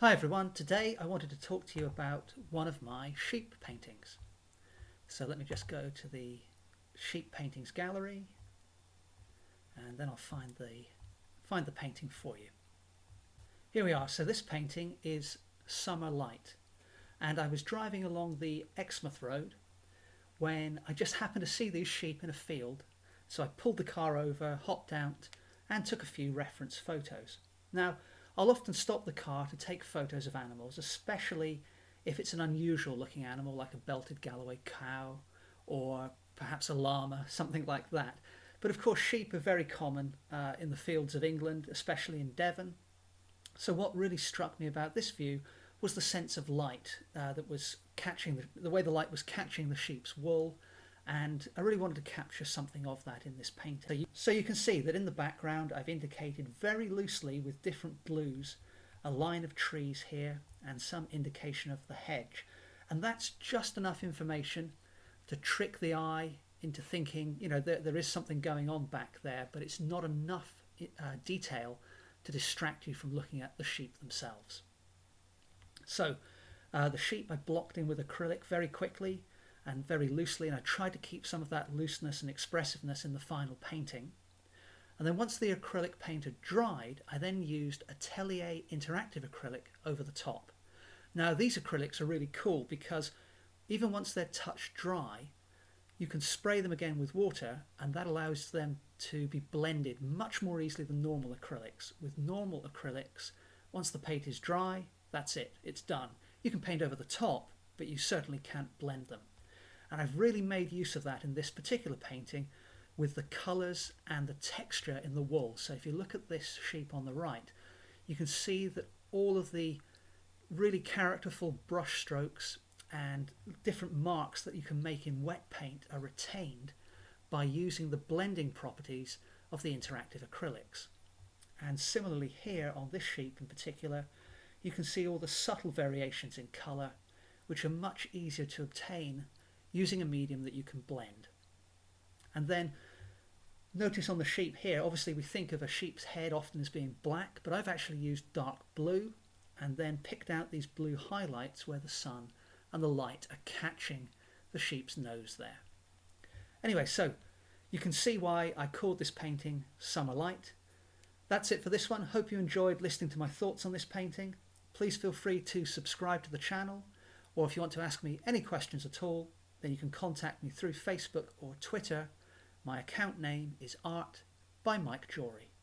Hi everyone, today I wanted to talk to you about one of my sheep paintings. So let me just go to the sheep paintings gallery and then I'll find the painting for you. Here we are. So this painting is Summer Light, and I was driving along the Exmouth Road when I just happened to see these sheep in a field. So I pulled the car over, hopped out and took a few reference photos. Now I'll often stop the car to take photos of animals, especially if it's an unusual looking animal like a belted Galloway cow or perhaps a llama, something like that. But of course sheep are very common in the fields of England, especially in Devon. So what really struck me about this view was the sense of light that was catching, the way the light was catching the sheep's wool, and I really wanted to capture something of that in this painting. So you can see that in the background I've indicated very loosely with different blues a line of trees here and some indication of the hedge, and that's just enough information to trick the eye into thinking, you know, there is something going on back there, but it's not enough detail to distract you from looking at the sheep themselves. So the sheep I blocked in with acrylic very quickly and very loosely, and I tried to keep some of that looseness and expressiveness in the final painting. And then once the acrylic paint had dried, I then used Atelier interactive acrylic over the top. Now these acrylics are really cool because even once they're touch dry, you can spray them again with water, and that allows them to be blended much more easily than normal acrylics. With normal acrylics, once the paint is dry, that's it, it's done. You can paint over the top, but you certainly can't blend them. And I've really made use of that in this particular painting with the colours and the texture in the wool. So if you look at this sheep on the right, you can see that all of the really characterful brush strokes and different marks that you can make in wet paint are retained by using the blending properties of the interactive acrylics. And similarly here on this sheep in particular, you can see all the subtle variations in colour, which are much easier to obtain using a medium that you can blend. And then notice on the sheep here, obviously we think of a sheep's head often as being black, but I've actually used dark blue and then picked out these blue highlights where the sun and the light are catching the sheep's nose there. Anyway, so you can see why I called this painting Summer Light. That's it for this one. Hope you enjoyed listening to my thoughts on this painting. Please feel free to subscribe to the channel, or if you want to ask me any questions at all, then you can contact me through Facebook or Twitter. My account name is Art by Mike Jory.